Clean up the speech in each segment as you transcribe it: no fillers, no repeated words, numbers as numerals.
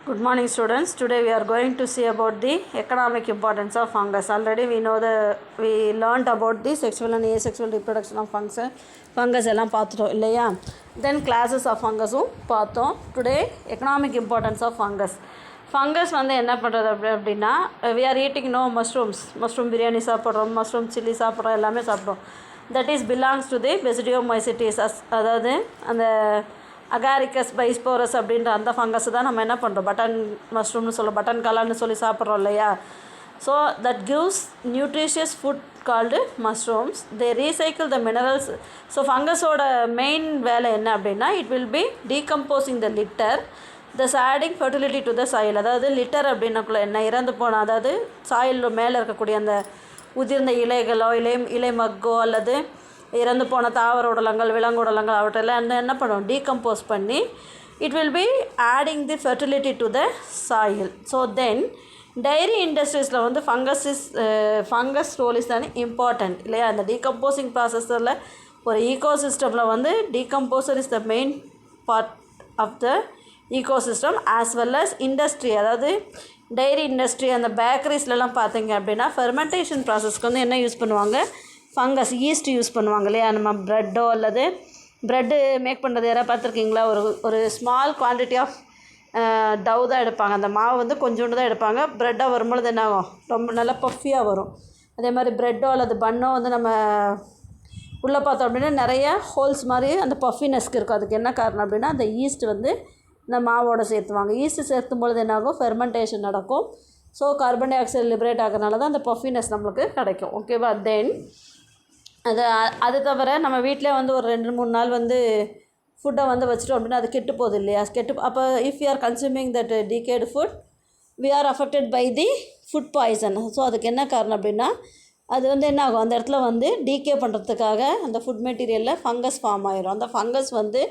Good morning students. Today we are going to see about the economic importance of fungus. Already we learned about the sexual and asexual reproduction of fungus எல்லாம் பார்த்துட்டோம் இல்லையா. Then classes of fungus-உம் பார்த்தோம். Today economic importance of fungus வந்து என்ன பண்ணுறது அப்படின்னா we are eating mushroom biryani சாப்பிட்றோம், mushroom chili சாப்பிட்றோம், எல்லாமே சாப்பிட்றோம். That is belongs to the Basidiomycetes. அதாவது அந்த அகாரிக்கஸ் பைஸ்போரஸ் அப்படின்ற அந்த ஃபங்கஸ் தான் நம்ம என்ன பண்ணுறோம், பட்டன் மஷ்ரூம்னு சொல்லுவோம், பட்டன் காளான்னு சொல்லி சாப்பிட்றோம் இல்லையா. So that gives nutritious food called mushrooms. They recycle the minerals. So ஃபங்கஸோட மெயின் வேலை என்ன அப்படின்னா, it will be decomposing the litter, thus adding fertility to the soil. அதாவது லிட்டர் அப்படின்னக்குள்ள என்ன, இறந்து போன, அதாவது சாயில் மேலே இருக்கக்கூடிய அந்த உதிர்ந்த இலைகளோ இலை மக்கோ அல்லது இறந்து போன தாவர உடலங்கள், விலங்கு உடலங்கள் அவற்றெல்லாம் என்ன பண்ணுவோம், டீகம்போஸ் பண்ணி it will be adding the fertility to the soil. So then dairy இண்டஸ்ட்ரீஸில் வந்து ஃபங்கஸ் ரோல் இஸ் தான் இம்பார்ட்டண்ட் இல்லையா. அந்த டீகம்போசிங் ப்ராசஸில் ஒரு ஈகோசிஸ்டமில் வந்து decomposer is the main part of the ecosystem as well as industry. அதாவது டைரி இண்டஸ்ட்ரி, அந்த பேக்கரிஸ்லலாம் பார்த்தீங்க அப்படின்னா ஃபெர்மெண்டேஷன் ப்ராசஸ்க்கு வந்து என்ன யூஸ் பண்ணுவாங்க, ஃபங்கஸ் ஈஸ்ட் யூஸ் பண்ணுவாங்க இல்லையா. நம்ம ப்ரெட்டோ அல்லது ப்ரெட்டு மேக் பண்ணுறது யாராவது பார்த்துருக்கீங்களா, ஒரு ஸ்மால் குவான்டிட்டி ஆஃப் டவ் தான் எடுப்பாங்க, அந்த மாவு வந்து கொஞ்சோண்டு தான் எடுப்பாங்க. ப்ரெட்டாக வரும்பொழுது என்ன ஆகும், ரொம்ப நல்லா பஃபியாக வரும். அதே மாதிரி ப்ரெட்டோ அல்லது பன்னோ வந்து நம்ம உள்ளே பார்த்தோம் அப்படின்னா நிறைய ஹோல்ஸ் மாதிரி அந்த பஃபினஸ்க்கு இருக்கும். அதுக்கு என்ன காரணம் அப்படின்னா, அந்த ஈஸ்ட் வந்து இந்த மாவோட சேர்த்துவாங்க. ஈஸ்ட்டு சேர்த்தும் பொழுது என்னாகும், ஃபெர்மெண்டேஷன் நடக்கும். So carbon di oxide liberate ஆகிறதுனால தான் அந்த பஃபினஸ் நம்மளுக்கு கிடைக்கும். ஓகேவா. தென் அது தவிர நம்ம வீட்டிலே வந்து ஒரு 2-3 நாள் வந்து ஃபுட்டை வந்து வச்சுட்டோம் அப்படின்னா அது கெட்டு போகுது இல்லையா. அப்போ if you are consuming that decayed food we are affected by the food poison. So அதுக்கு என்ன காரணம் அப்படின்னா, அது வந்து என்ன ஆகும், அந்த இடத்துல வந்து டீகே பண்ணுறதுக்காக அந்த ஃபுட் மெட்டீரியலில் ஃபங்கஸ் ஃபார்ம் ஆயிரும். அந்த ஃபங்கஸ் வந்து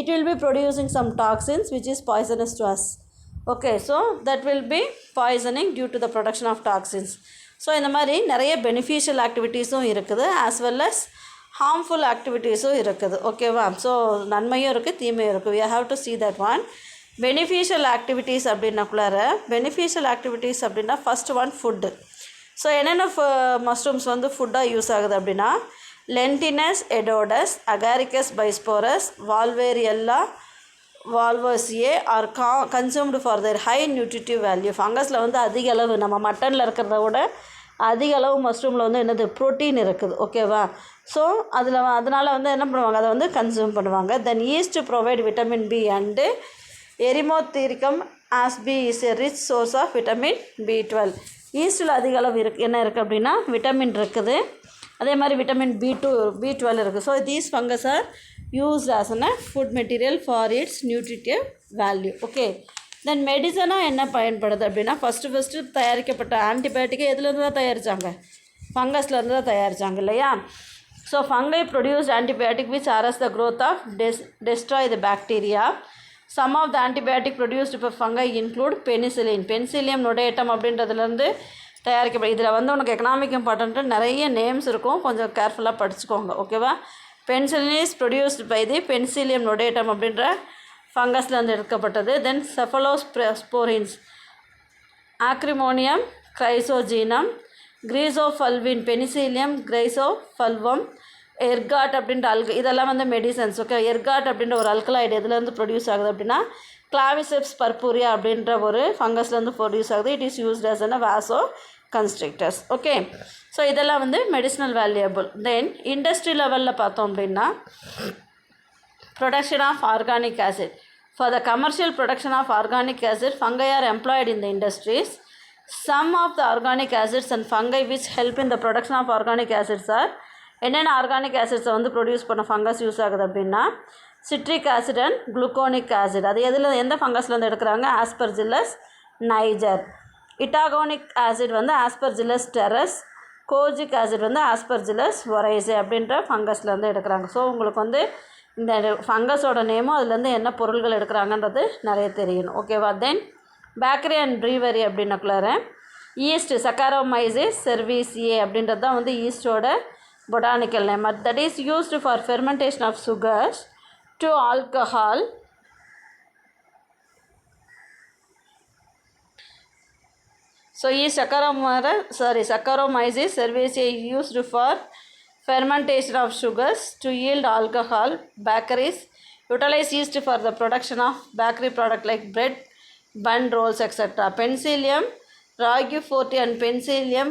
it will be producing some toxins which is poisonous to us. Okay, so that will be poisoning due to the production of toxins. So இந்த மாதிரி நிறைய பெனிஃபிஷியல் ஆக்டிவிட்டீஸும் இருக்குது ஆஸ் வெல் அஸ் ஹார்ம்ஃபுல் ஆக்டிவிட்டீஸும் இருக்குது. ஓகேவா. ஸோ நன்மையும் இருக்குது, தீமையும் இருக்குது. We have to see that one. Beneficial activities அப்படின்னாக்குள்ளார பெனிஃபிஷியல் ஆக்டிவிட்டீஸ் அப்படின்னா ஃபஸ்ட் ஒன் ஃபுட்டு. ஸோ என்னென்ன மஷ்ரூம்ஸ் வந்து ஃபுட்டாக யூஸ் ஆகுது அப்படின்னா, லென்டினஸ் எடோடஸ், Agaricus bisporus, Volvariella, volvacea are consumed for their high nutritive value. ஃபங்கஸில் வந்து அதிக அளவு, நம்ம மட்டனில் இருக்கிறத விட அதிக அளவு மஷ்ரூமில் வந்து என்னது, ப்ரோட்டீன் இருக்குது. ஓகேவா. ஸோ அதனால் வந்து என்ன பண்ணுவாங்க, அதை வந்து கன்சியூம் பண்ணுவாங்க. Then yeast provide vitamin B and Eremothecium ashbyii is a rich source of vitamin B12. ஈஸ்ட்டில் அதிக அளவு என்ன இருக்குது அப்படின்னா விட்டமின் இருக்குது. அதே மாதிரி விட்டமின் B12 இருக்குது. So these fungus are used as a food material for its nutritive value. Okay. Then மெடிசனாக என்ன பயன்படுது அப்படின்னா, ஃபஸ்ட்டு தயாரிக்கப்பட்ட ஆன்டிபயோட்டிக்கை எதுலேருந்து தான் தயாரித்தாங்க, ஃபங்கஸ்லேருந்து தான் தயாரித்தாங்க இல்லையா. So fungi produced antibiotic which arrest the growth of destroy the bacteria. Some of the antibiotic produced by fungi include Penicillium notatum அப்படின்றதுலேருந்து தயாரிக்கப்படும். இதில் வந்து உனக்கு எக்கனாமிக் இம்பார்ட்டன்ட்டு நிறைய நேம்ஸ் இருக்கும், கொஞ்சம் கேர்ஃபுல்லாக படிச்சுக்கோங்க. ஓகேவா. Penicillin is produced by the Penicillium notatum அப்படின்ற ஃபங்கஸ்லேருந்து எடுக்கப்பட்டது. தென் செஃபலோஸ்போரின்ஸ், ஆக்ரிமோனியம் கிரைசோஜீனம், கிரீசோஃபல்வின், பெனிசிலியம் கிரைசோஃபல்வம், எர்காட் அப்படின்ற இதெல்லாம் வந்து மெடிசன்ஸ். ஓகே. எர்காட் அப்படின்ற ஒரு அல்கலாய்டு எதுலேருந்து ப்ரொடியூஸ் ஆகுது அப்படின்னா, கிளாவிசெப்ஸ் பர்பூரியா அப்படின்ற ஒரு ஃபங்கஸ்லேருந்து ப்ரொடியூஸ் ஆகுது. It is used as a vasoconstrictors. Okay. So இதெல்லாம் வந்து மெடிசினல் வேல்யூபிள். தென் இண்டஸ்ட்ரி லெவலில் பார்த்தோம் அப்படின்னா, production of organic acid. For the commercial production of organic acid fungi are employed in the industries. Some of the organic acids and fungi which help in the production of organic acids are, என்னென்ன organic ஆசிட்ஸை வந்து produce பண்ண fungus use ஆகுது அப்படின்னா, citric acid and gluconic acid. அது எந்த ஃபங்கஸ்லேருந்து எடுக்கிறாங்க, ஆஸ்பர்ஜில்லஸ் நைஜர். இட்டாகோனிக் ஆசிட் வந்து ஆஸ்பர்ஜில்லஸ் டெரஸ், கோஜிக் ஆசிட் வந்து ஆஸ்பர்ஜில்லஸ் ஒரைசே அப்படின்ற ஃபங்கஸ்லேருந்து எடுக்கிறாங்க. ஸோ உங்களுக்கு வந்து இந்த ஃபங்கஸோட நேமும் அதுலேருந்து என்ன பொருள்கள் எடுக்கிறாங்கன்றது நிறைய தெரியணும். ஓகேவா. தென் பேக்கரி அண்ட் ப்ரீவரி அப்படின்னக்குள்ளார ஈஸ்ட், சக்காரோமைசிஸ் செர்வீசியே அப்படின்றது தான் வந்து ஈஸ்டோட botanical name. That is used for fermentation of sugars to alcohol So Saccharomyces cerevisiae used for fermentation of sugars to yield alcohol. Bakeries utilize yeast for the production of bakery product like bread, bun, rolls, etc. Penicillium roquefort and Penicillium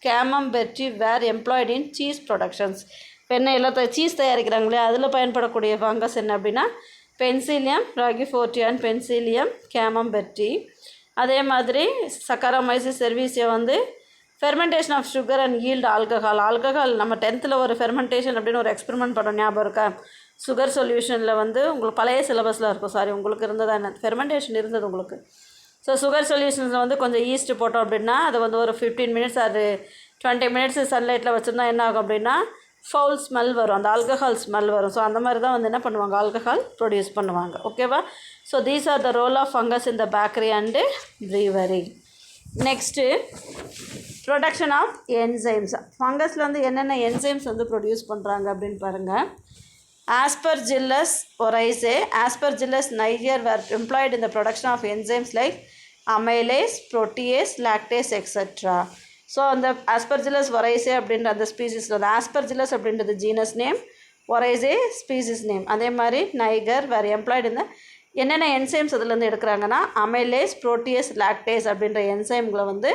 camembert were employed in cheese productions. இப்போ என்ன எல்லாத்த cheese தயாரிக்கிறாங்களே அதில் பயன்படக்கூடிய fungus என்ன அப்படின்னா Penicillium roqueforti and Penicillium camemberti. அதே மாதிரி Saccharomyces cerevisiae வந்து fermentation of sugar and yield alcohol நம்ம 10th ஒரு ஃபெர்மெண்டேஷன் அப்படின்னு ஒரு எக்ஸ்பெரிமெண்ட் பண்ணோம், ஞாபகம் இருக்கா? சுகர் சொல்யூஷனில் வந்து உங்களுக்கு பழைய சிலபஸில் இருக்கும், சாரி உங்களுக்கு இருந்ததா என்ன ஃபெர்மெண்டேஷன் இருந்தது உங்களுக்கு. ஸோ சுகர் சொல்யூஷன்ஸில் வந்து கொஞ்சம் ஈஸ்ட்டு போட்டோம் அப்படின்னா அதை வந்து ஒரு 15 minutes அது 20 minutes சன்லைட்டில் வச்சுருந்தா என்ன ஆகும் அப்படின்னா ஃபவுல் ஸ்மெல் வரும், அந்த ஆல்கஹால் ஸ்மெல் வரும். ஸோ அந்த மாதிரி தான் வந்து என்ன பண்ணுவாங்க, ஆல்கஹால் ப்ரொடியூஸ் பண்ணுவாங்க. ஓகேவா? So these are the role of fungus in the bakery and brewery. Next production of enzymes. ஃபங்கஸில் வந்து என்னென்ன என்சைம்ஸ் வந்து ப்ரொடியூஸ் பண்ணுறாங்க அப்படின்னு பாருங்கள். Aspergillus oryzae, Aspergillus niger were employed in the production of enzymes like amylase, protease, lactase, etc. So அந்த Aspergillus oryzae அப்படின்ற அந்த ஸ்பீசிஸில் வந்து Aspergillus அப்படின்றது genus name, oryzae species name. அதே மாதிரி நைகர் வேர் எம்ப்ளாய்டு இந்த என்னென்ன என்சைம்ஸ் அதுலேருந்து எடுக்கிறாங்கன்னா amylase, protease, lactase அப்படின்ற என்சைம்களை வந்து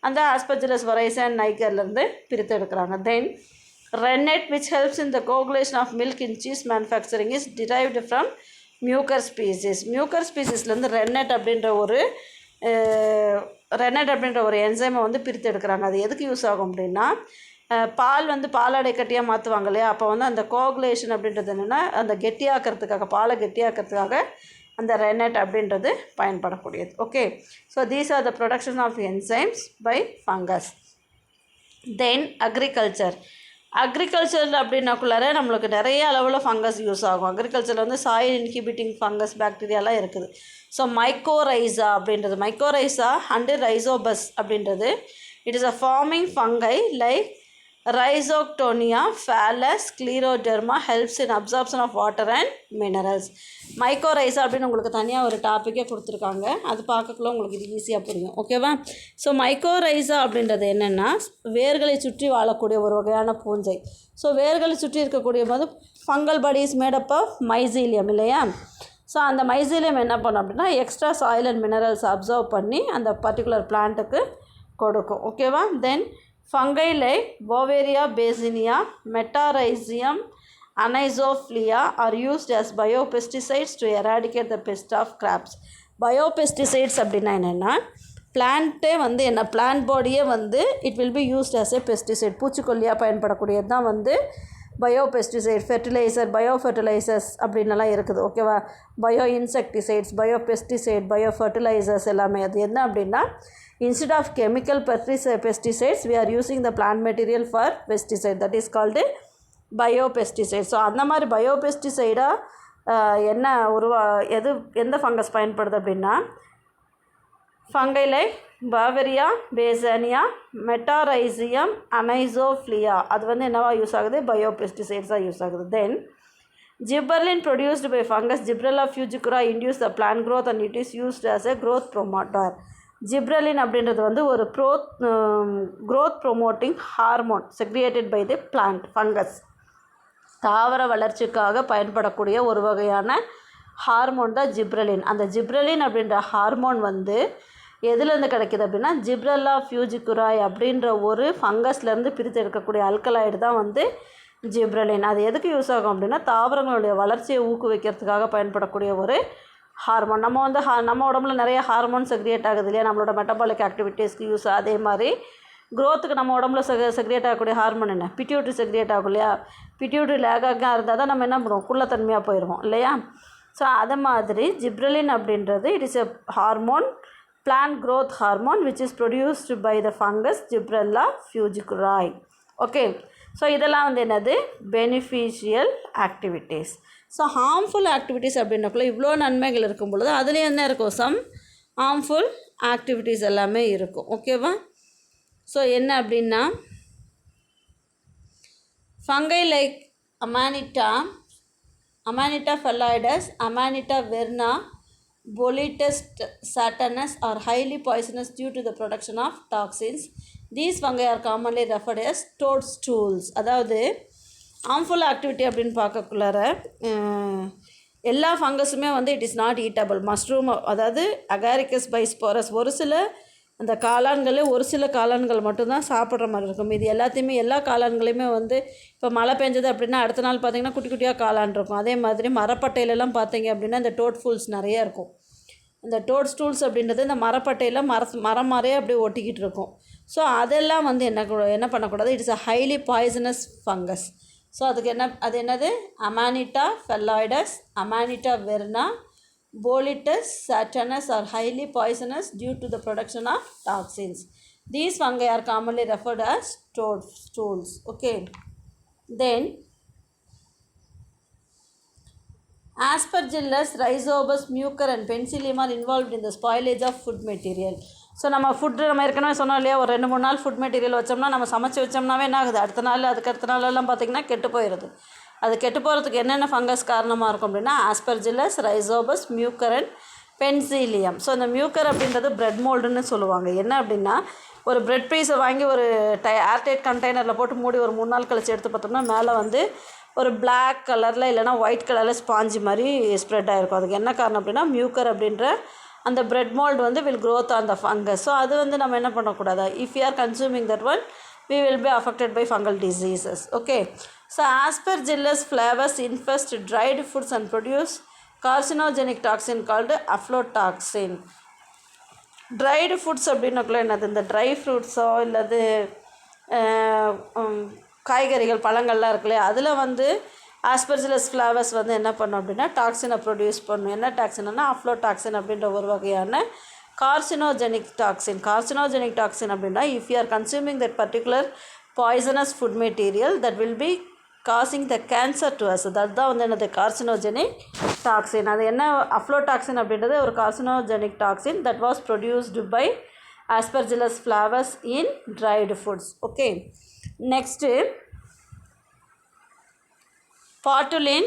அந்த Aspergillus oryzae and nigerலேருந்து பிரித்து எடுக்கிறாங்க. தென் rennet, which helps in the coagulation of milk in cheese manufacturing, is derived from mucor species. mucor speciesலேருந்து rennet அப்படின்ற ஒரு என்சைமை வந்து பிரித்து எடுக்கிறாங்க. அது எதுக்கு யூஸ் ஆகும் அப்படின்னா பால் வந்து பாலாடை கட்டியாக மாற்றுவாங்க இல்லையா, அப்போ வந்து அந்த கோகுலேஷன் அப்படின்றது என்னென்னா அந்த கெட்டியாக்கிறதுக்காக, பாலை கெட்டியாக்கிறதுக்காக அந்த rennet அப்படின்றது பயன்படக்கூடியது. Okay, so these are the production of enzymes by fungus. Then அக்ரிகல்ச்சரில் அப்படின்னாக்குள்ளார நம்மளுக்கு நிறைய அளவில் ஃபங்கஸ் யூஸ் ஆகும். அக்ரிகல்ச்சரில் வந்து சாயில் இன்ஹிபிட்டிங் ஃபங்கஸ் பாக்டீரியாலாம் இருக்குது. ஸோ மைக்கோரைசா அண்டு ரைசோபஸ் அப்படின்றது it is a forming fungi like Rhizoctonia Phallus Scleroderma helps in absorption of water and minerals. Mycorrhiza அப்படின்னு உங்களுக்கு தனியாக ஒரு டாப்பிக்கே கொடுத்துருக்காங்க, அது பார்க்கக்குள்ள உங்களுக்கு இது ஈஸியாக புரியும். ஓகேவா? ஸோ மைக்கோரைசா அப்படின்றது என்னென்னா வேர்களை சுற்றி வாழக்கூடிய ஒரு வகையான பூஞ்சை. ஸோ வேர்களை சுற்றி இருக்கக்கூடிய போது fungal body is made up of mycelium இல்லையா? ஸோ அந்த மைசீலியம் என்ன பண்ணும் அப்படின்னா extra soil and minerals absorb பண்ணி அந்த பர்டிகுலர் பிளான்ட்டுக்கு கொடுக்கும். ஓகேவா? தென் fungi like Beauveria bassinia, Metarhizium, Anisophilia are used as biopesticides to eradicate the pest of crops. Biopesticides அப்படின்னா என்னென்னா பிளான்ட்டே வந்து என்ன பிளான்ட் பாடியே வந்து it will be used as a pesticide, பூச்சிக்கொல்லியாக பயன்படக்கூடியது தான் வந்து பயோபெஸ்டிசைட். பயோ ஃபெர்டிலைசர்ஸ் அப்படின்லாம் இருக்குது. ஓகேவா? Bio insecticides, biopesticide, bio fertilizers எல்லாமே. அது என்ன அப்படின்னா instead of chemical pesticides we are using the plant material for pesticide, that is called biopesticide. So அந்த மாதிரி பயோபெஸ்டிசைடாக என்ன எந்த ஃபங்கஸ் பயன்படுது அப்படின்னா ஃபங்கை லைக் பாவரியா பேசானியா மெட்டாரைசியம் அனைசோஃப்ளியா, அது வந்து என்னவா யூஸ் ஆகுது, பயோபெஸ்டிசைட்ஸாக யூஸ் ஆகுது. தென் Gibberellin produced by fungus Gibberella fugicula induce the plant growth and it is used as a growth promoter. Gibberellin அப்படின்றது வந்து ஒரு growth promoting hormone secreted by the plant fungus. தாவர வளர்ச்சிக்காக பயன்படக்கூடிய ஒரு வகையான ஹார்மோன் தான் ஜிப்ரலின். அந்த ஜிப்ரலின் அப்படின்ற ஹார்மோன் வந்து எதுலேருந்து கிடைக்கிது அப்படின்னா ஜிப்ரெல்லா ஃபியூஜிகுராய் அப்படின்ற ஒரு ஃபங்கஸ்லேருந்து பிரித்து எடுக்கக்கூடிய அல்கலாய்டு தான் வந்து ஜிப்ரலின். அது எதுக்கு யூஸ் ஆகும் அப்படின்னா தாவரங்களுடைய வளர்ச்சியை ஊக்குவிக்கிறதுக்காக பயன்படக்கூடிய ஒரு ஹார்மோன். நம்ம வந்து நம்ம உடம்புல நிறைய ஹார்மோன் செக்ரியேட் ஆகுது இல்லையா, நம்மளோட மெட்டபாலிக் ஆக்டிவிட்டீஸ்க்கு யூஸ். அதே மாதிரி க்ரோத்துக்கு நம்ம உடம்புல செக்ரியேட் ஆகக்கூடிய ஹார்மோன் என்ன, பிட்யூட்ரி செக்ரியேட் ஆகும் இல்லையா. பிட்யூட்ரி லேகாக இருந்தால் தான் நம்ம என்ன பண்ணுவோம், குள்ளத்தன்மையாக போயிடுவோம் இல்லையா. ஸோ அது மாதிரி ஜிப்ரலின் அப்படின்றது it is a hormone, plant growth hormone which is produced by the fungus Gibberella fugiculae. Okay, so இதெல்லாம் வந்து என்னது beneficial activities. So harmful activities அப்படின்னக்குள்ள இவ்வளோ நன்மைகள் இருக்கும் பொழுது அதுலேயும் என்ன இருக்கும், சம் ஹார்ம்ஃபுல் ஆக்டிவிட்டீஸ் எல்லாமே இருக்கும். ஓகேவா? ஸோ என்ன அப்படின்னா fungi like Amanita phalloides, Amanita verna, Boletus saturnus are highly poisonous due to the production of toxins. These fungi are commonly referred as toadstools. அதாவது harmful activity அப்படின்னு பார்க்கக்குள்ளார எல்லா ஃபங்கஸுமே வந்து it is not eatable. Mushroom அதாவது Agaricus bisporus ஒரு சில அந்த காளான்களே ஒரு சில காளான்கள் மட்டும்தான் சாப்பிட்ற மாதிரி இருக்கும். இது எல்லாத்தையுமே எல்லா காளான்களையுமே வந்து இப்போ மழை பெஞ்சது அப்படின்னா அடுத்த நாள் பார்த்திங்கன்னா குட்டி குட்டியாக காளான் இருக்கும். அதே மாதிரி மரப்பட்டையிலலாம் பார்த்தீங்க அப்படின்னா இந்த டோட் ஃபுல்ஸ் நிறையா இருக்கும். இந்த டோட் ஸ்டூல்ஸ் அப்படின்றது இந்த மரப்பட்டையில் மரம் மாதிரியே அப்படியே ஒட்டிக்கிட்டு இருக்கும். ஸோ அதெல்லாம் வந்து என்ன பண்ணக்கூடாது, it's a highly poisonous fungus. So அதுக்கு அது என்னது அமானிட்டா phalloides, Amanita verna, Boletus saturnus are highly poisonous due to the production of toxins. These fungi are commonly referred as toadstools. Okay. Then Aspergillus, Rhizobus, Mucor and Penicillium are involved in the spoilage of food material. So நம்ம ஏற்கனவே சொன்னோம் இல்லையா, ஒரு 2-3 நாள் food material வச்சோம்னா நம்ம சமைச்சு வச்சோம்னாவே என்ன ஆகுது, அடுத்த நாளெல்லாம் பார்த்திங்கன்னா கெட்டு போயிடுது. அது கெட்டு போகிறதுக்கு என்னென்ன ஃபங்கஸ் காரணமாக இருக்கும் அப்படின்னா Aspergillus, Rhizopus, mucor and penicillium. So இந்த மியூக்கர் அப்படின்றது பிரெட் மோல்டுன்னு சொல்லுவாங்க. என்ன அப்படின்னா ஒரு பிரெட் பீஸை வாங்கி ஒரு ஏர்டைட் கண்டெய்னரில் போட்டு மூடி ஒரு 3 நாள் கழிச்சு எடுத்து பார்த்தோம்னா மேலே வந்து ஒரு பிளாக் கலரில் இல்லைனா ஒயிட் கலரில் ஸ்பாஞ்சு மாதிரி ஸ்ப்ரெட் ஆகிருக்கும். அதுக்கு என்ன காரணம் அப்படின்னா மியூக்கர் அப்படின்ற அந்த பிரெட் மோல்டு வந்து will growth on the fungus. So அது வந்து நம்ம என்ன பண்ணக்கூடாது, if you R consuming that one we will be affected by fungal diseases. Okay, so Aspergillus flavus infest dried foods and produce carcinogenic toxin called aflatoxin. Dried foods அப்படின்னக்குள்ள என்னது, இந்த try ஃப்ரூட்ஸோ இல்லது காய்கறிகள் பழங்கள்லாம் இருக்குல்லையா, அதில் வந்து ஆஸ்பெர்ஜில்லஸ் ஃப்ளேவர்ஸ் வந்து என்ன பண்ணும் அப்படின்னா டாக்ஸினை ப்ரொடியூஸ் பண்ணும். என்ன டாக்ஸின்னா அஃப்ளோடாக்சின் அப்படின்ற ஒரு வகையான கார்சினோஜெனிக் டாக்ஸின் அப்படின்னா if you are consuming that particular poisonous food material that will B causing the cancer to us. That தான் வந்து என்னது கார்சினோஜெனிக் டாக்ஸின். அது என்ன அஃப்ளோடாக்சின் அப்படின்றது ஒரு carcinogenic toxin that was produced by Aspergillus flavus in dried foods. Okay, next Patulin,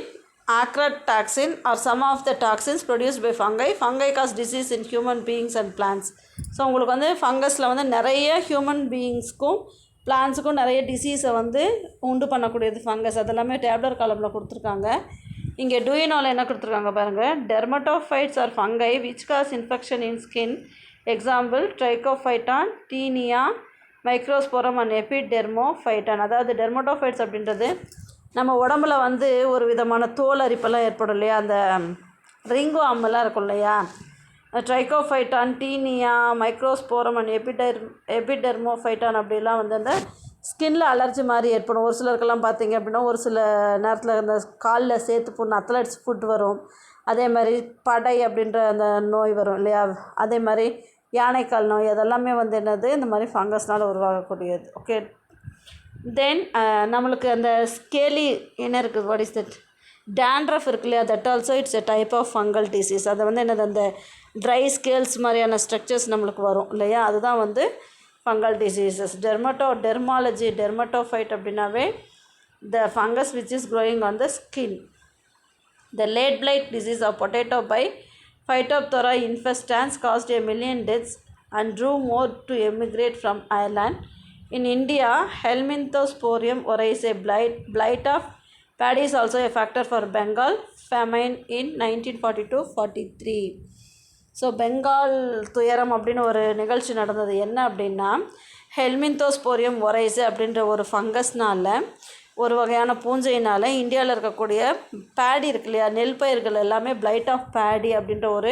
acrid toxin are some of the toxins produced by fungi. Fungi cause disease in human beings and plants. So உங்களுக்கு வந்து ஃபங்கஸில் வந்து நிறைய human பீயிங்ஸ்க்கும் பிளான்ஸுக்கும் நிறைய டிசீஸை வந்து உண்டு பண்ணக்கூடியது fungus. அதெல்லாமே டேப்லர் காலமில் கொடுத்துருக்காங்க. இங்கே டூயினோவில் என்ன கொடுத்துருக்காங்க பாருங்கள், dermatophytes are fungi which cause infection in skin. Example Trichophyton, Tinea, Microsporum and Epidermophyton. அதாவது டெர்மட்டோஃபைட்ஸ் அப்படின்றது நம்ம உடம்புல வந்து ஒரு விதமான தோல் அரிப்பெல்லாம் ஏற்படும் இல்லையா, அந்த ரிங்கோ அம்மெல்லாம் இருக்கும் இல்லையா, ட்ரைகோஃபைட்டான், டீனியா, மைக்ரோஸ்போரம் அண்ட் எபிடெர்மோஃபைட்டான் அப்படிலாம் வந்து அந்த ஸ்கின்னில் அலர்ஜி மாதிரி ஏற்படும். ஒரு சிலருக்கெல்லாம் பார்த்திங்க அப்படின்னா ஒரு சில நேரத்தில் அந்த காலில் சேர்த்து புண்ணு அத்லெட்ஸ் ஃபுட் வரும். அதே மாதிரி படை அப்படின்ற அந்த நோய் வரும் இல்லையா, அதே மாதிரி யானைக்கால் நோய், அதெல்லாமே வந்து என்னது இந்த மாதிரி ஃபங்கஸ்னால் உருவாகக்கூடியது. ஓகே, தென் நம்மளுக்கு அந்த ஸ்கேலி என்ன இருக்குது, வாட் இஸ் தட், டேண்ட்ரஃப் இருக்கு இல்லையா, that also it's a type of fungal disease. அது வந்து என்னது அந்த ட்ரை ஸ்கேல்ஸ் மாதிரியான ஸ்ட்ரக்சர்ஸ் நம்மளுக்கு வரும் இல்லையா, அதுதான் வந்து ஃபங்கல் டிசீசஸ். டெர்மட்டோஃபைட் அப்படின்னாவே the fungus which is growing on the skin. The late blight disease of potato by Phytophthora infestans caused 1 million deaths and drew more to emigrate from Ireland. In India, Helminthosporium oryzae, a blight of paddy, is also a factor for Bengal famine in 1942-43. So Bengal துயரம் அப்படின்னு ஒரு நிகழ்ச்சி நடந்தது. என்ன அப்படின்னா ஹெல்மின்தோஸ்போரியம் ஒரைஸே அப்படின்ற ஒரு ஃபங்கஸ்னால், ஒரு வகையான பூஞ்சையினால் இந்தியாவில் இருக்கக்கூடிய பேடி இருக்கு இல்லையா, நெல் பயிர்கள் எல்லாமே பிளைட் ஆஃப் பேடி அப்படின்ற ஒரு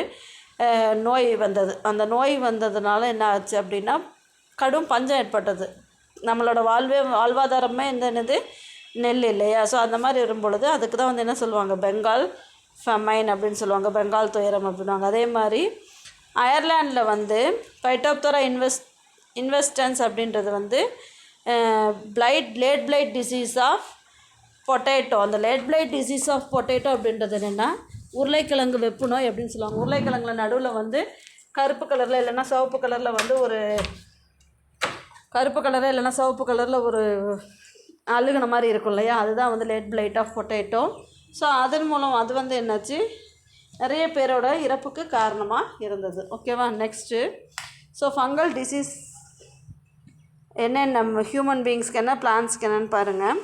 நோய் வந்தது. அந்த நோய் வந்ததுனால என்ன ஆச்சு அப்படின்னா கடும் பஞ்சம் ஏற்பட்டது. நம்மளோட வாழ்வாதாரமே என்னது நெல் இல்லையா. ஸோ அந்த மாதிரி வரும்பொழுது அதுக்கு தான் வந்து என்ன சொல்லுவாங்க, பெங்கால் ஃபெமைன் அப்படின்னு சொல்லுவாங்க, பெங்கால் துயரம் அப்படின்வாங்க. அதே மாதிரி அயர்லாண்டில் வந்து பைட்டோப்தோரா இன்வெஸ்டன்ஸ் அப்படின்றது வந்து late blight disease of potato. அந்த late blight disease of potato அப்படின்றது என்னென்னா உருளைக்கிழங்கு வெப்பு நோய் அப்படின்னு சொல்லுவாங்க. உருளைக்கிழங்குல நடுவில் வந்து கருப்பு கலரில் இல்லைன்னா சிவப்பு கலரில் வந்து ஒரு ஒரு அழுகுன மாதிரி இருக்கும் இல்லையா, அதுதான் வந்து late blight of potato. So அதன் மூலம் அது வந்து என்னாச்சு, நிறைய பேரோட இறப்புக்கு காரணமாக இருந்தது. ஓகேவா? நெக்ஸ்ட்டு ஸோ ஃபங்கல் டிசீஸ் என்ன நம்ம ஹியூமன் பீயிங்ஸ்க்கு என்ன பிளான்ஸ்க்கு என்னென்னு பாருங்கள்.